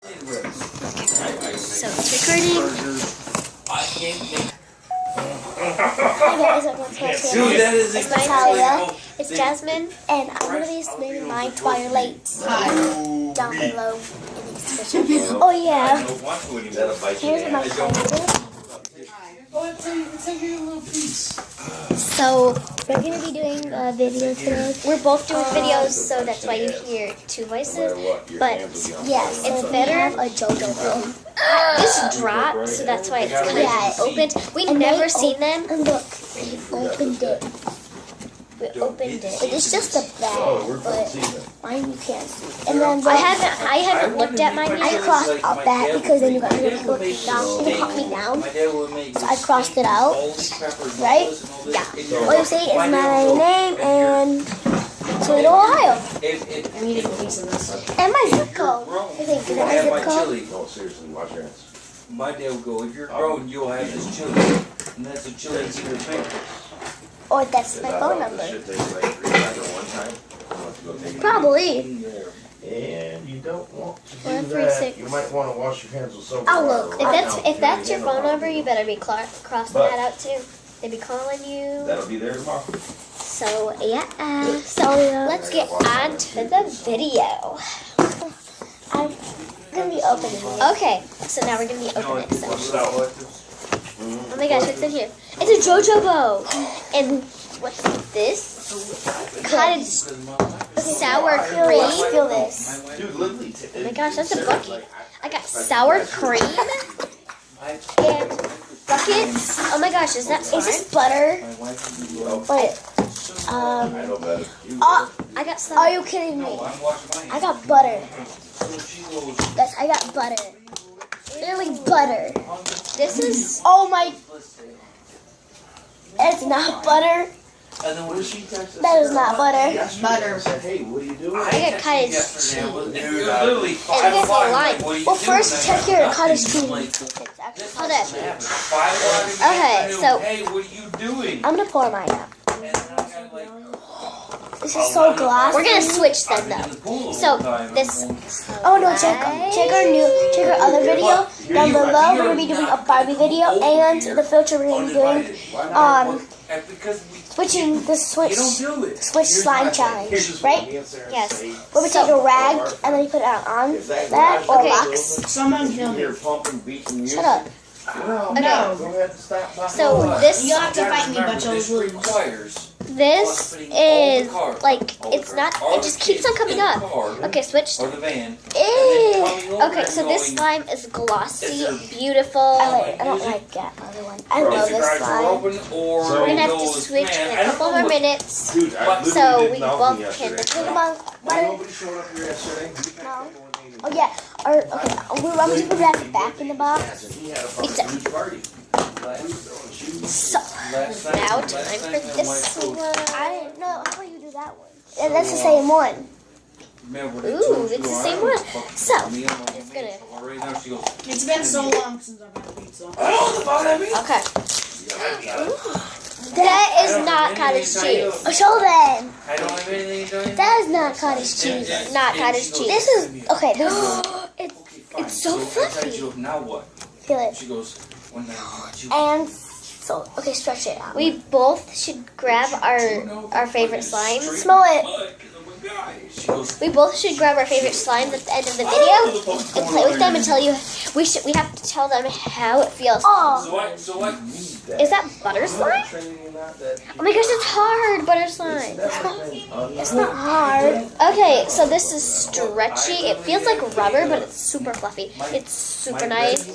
So it's recording. Hi guys, welcome to my channel. It's Natalia, it's Jasmine, and I'm going to be streaming my Twilight down below in the description. Oh yeah, here's my phone. So, we're going to be doing a video today. We're both doing videos, so that's why you hear two voices. But, yes, it's better. A JoJo Bow. This dropped, so that's why it's kind of opened. We've never seen them. And look, we opened it. We opened it. It's just a bag, but mine you can't see. And then I haven't looked at mine yet. I crossed out that because then you got to put me down. You put me down. So I crossed it out. Right? Yeah. What you see is my name and Toledo, Ohio. And my zip code. I think is that my zip code? No, seriously, wash your hands. My dad will go, if you're grown, you'll have this chili. And that's a chili in your finger. Or that's my phone number. Like Probably. And you don't want to do 136. that. You might want to wash your hands with soap. Oh look, If that's your phone number, you better be crossing that out too. They be calling you. That'll be there tomorrow. So yeah. So let's get on to the video. I'm gonna be opening it. Okay, so now we're gonna be opening it. So. Oh my gosh, what's in here? It's a JoJo Bow. And what's this? Cottage sour cream. Feel this. Dude, literally. Oh my gosh, that's a bucket. I got sour cream and buckets. Oh my gosh, is this butter? But I know better. I got some. are you kidding me? I got butter. Yes, I got butter. Literally butter. This is. Oh my. It's not butter. That is not butter. Butter. Hey, what are you doing? I got cottage cheese. Literally and this is lime. Well, first check your cottage cheese. Hold up. Okay, so hey, what are you doing? I'm gonna pour mine out. This is so glossy. we're gonna switch them though. So this. Oh no! Check our other video down below. We're gonna be doing a Barbie video, and the filter we're gonna be doing switching the switch slime challenge, right? Yes. Where we take a rag and then you put it on that or box. Someone kill me. Shut up. Okay. So this. You'll have to fight me, but you'll lose. This is like it's not. It just keeps on coming up. Okay, switch. Or the van. Ew. Okay, so this slime is glossy, beautiful. I don't like that other one. I love this slime. We're gonna have to switch in a couple more minutes, Dude, so we both can. Come on, butter. Nobody showed up here yesterday. No. Oh yeah. Okay. We're going to put that back in the box. So now time for this one. I didn't know. How about you do that one? Yeah, that's the same one. Ooh, it's the same one. So it's gonna. It's been so long since I've had pizza. Okay. That is not cottage cheese. Oh, show them. I don't have anything. That is not cottage cheese. Not cottage cheese. This is okay. It's so fluffy. Now what? Feel it. She goes, one night. And so okay, stretch it out. We both should grab our favorite slimes. Smell it. We both should grab our favorite slimes at the end of the video and play with them and tell you. We have to tell them how it feels. Oh. So what? Is that butter slime? Oh my gosh, it's hard butter slime. It's not hard. Okay, so this is stretchy. It feels like rubber, but it's super fluffy. It's super nice.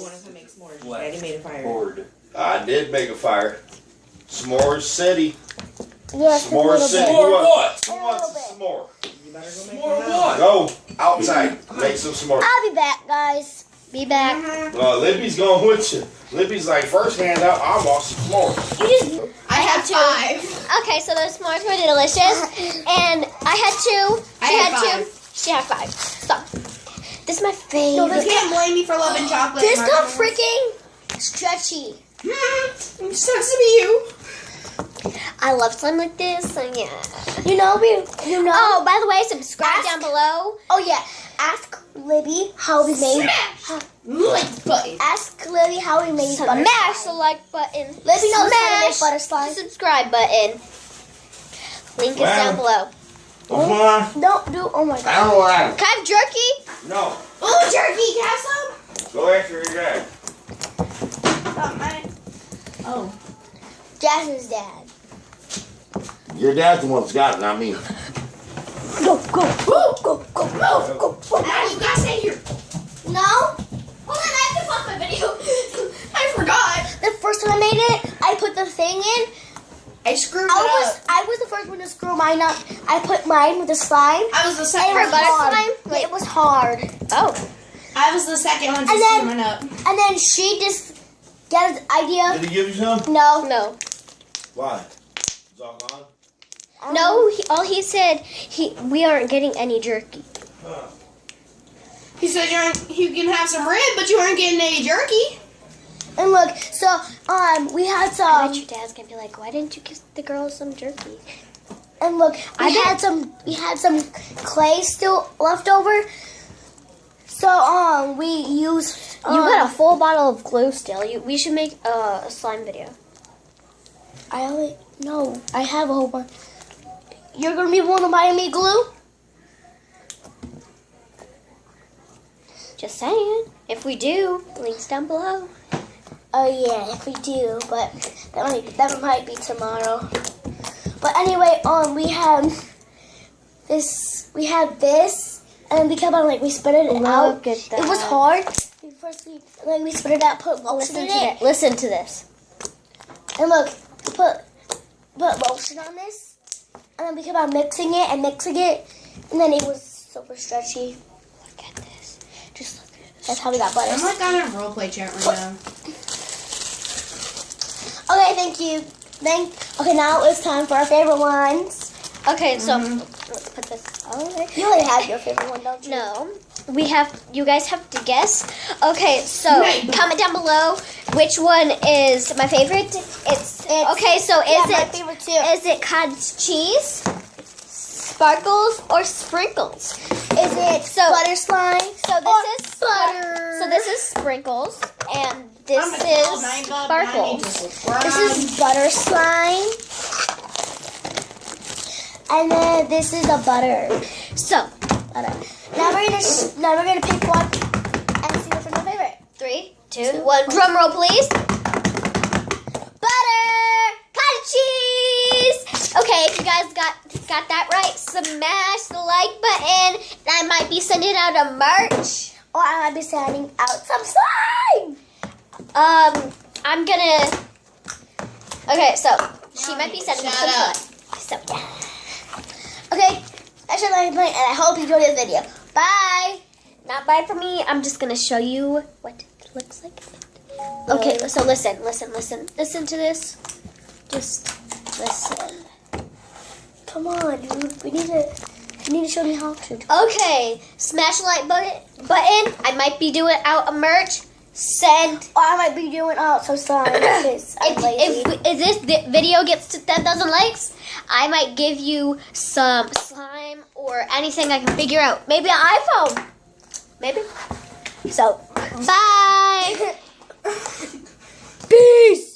Daddy made a fire. I did make a fire. S'mores City. Yes, a S'more little City. bit. Who wants A Who wants little a s'more? You better go make More one. what? Go outside. Make some s'mores. I'll be back, guys. Be back. Lippy's going with you. Lippy's like, first hand out, I want some s'mores. You just. I had 5. Okay, so those s'mores were delicious, and I had 2. She had had 2. 5. She had 5. Stop. This is my favorite. No, You can't blame me for loving chocolate. This Mark. got freaking stretchy. It sucks to be you. I love slime like this, so yeah. You know. Oh, by the way, subscribe down below. Oh yeah. ask Libby how we made. Like button. Ask Libby how we made butter Smash the slime. like button. Libby knows how to make Smash butter the slime. subscribe button. Link is down below. What's going on? Don't do. Oh my god. I don't know what I Can I have jerky? No. Oh, jerky, can I have some? Go after your dad. Oh. Jasmine's dad. Your dad's the one that's got it, not me. Go, go. Now you guys stay here. No. Hold on, I have to pause my video. I forgot. The first time I made it, I put the thing in. I screwed it up. I was the first one to screw mine up. I put mine with the slime. I was the It second was one. butter hard. slime? It was hard. Oh. I was the second one to And then- screw mine up. And then she just got an idea. Did he give you some? No. No. Why? It's all gone? No, all he said, we aren't getting any jerky. He said you can have some rib, but you aren't getting any jerky. And look, so we had I bet some. your dad's gonna be like, why didn't you give the girls some jerky? And look, we had some clay still left over. So we used. You got a full bottle of glue still. We should make a slime video. I have a whole bunch. You're gonna be one to buy me glue? Just saying. If we do, links down below. Oh yeah, if we do, but that might be tomorrow. But anyway, we have this, and we kept on we spread it out. Look at that. It was hard. We spread it out, put lotion in it, Listen to this. and look, we put lotion on this, and then we kept on mixing it, and then it was super stretchy. Look at this. Just look at it. That's how we got butter. I'm like on a roleplay chat right now. Okay, thank you. Okay, now it's time for our favorite ones. Okay, so let's put this. Okay. You already have your favorite one, don't you? No, you guys have to guess. Okay, so Right. comment down below which one is my favorite. It's okay. So Yeah, is my it favorite too. is it cottage cheese, sparkles, or sprinkles? Is it butter slime? So this is butter. So this is sprinkles, and this I'm gonna call is 9 Bob, sparkles. 9 to subscribe. This is butter slime. And then this is a butter. So Butter. Now we're gonna pick one and see which one's our favorite. 3, 2, 1. Drum roll, please. Butter. Cottage cheese. Okay, if you guys got that right, smash the like button. I might be sending out a merch. Or I might be sending out some slime. I'm gonna. Okay, so she might be sending Shut some up. slime. So Okay, that's your like button, and I hope you enjoyed this video. Bye. not bye for me. I'm just gonna show you what it looks like. Okay, so listen to this. Just listen. Come on, dude. You need to show me how to. Okay, smash the like button. I might be doing out a merch. Send. Or I might be doing some slime because I'm lazy. If this video gets to 10,000 likes, I might give you some slime or anything I can figure out. Maybe an iPhone. Maybe. So, bye. Peace.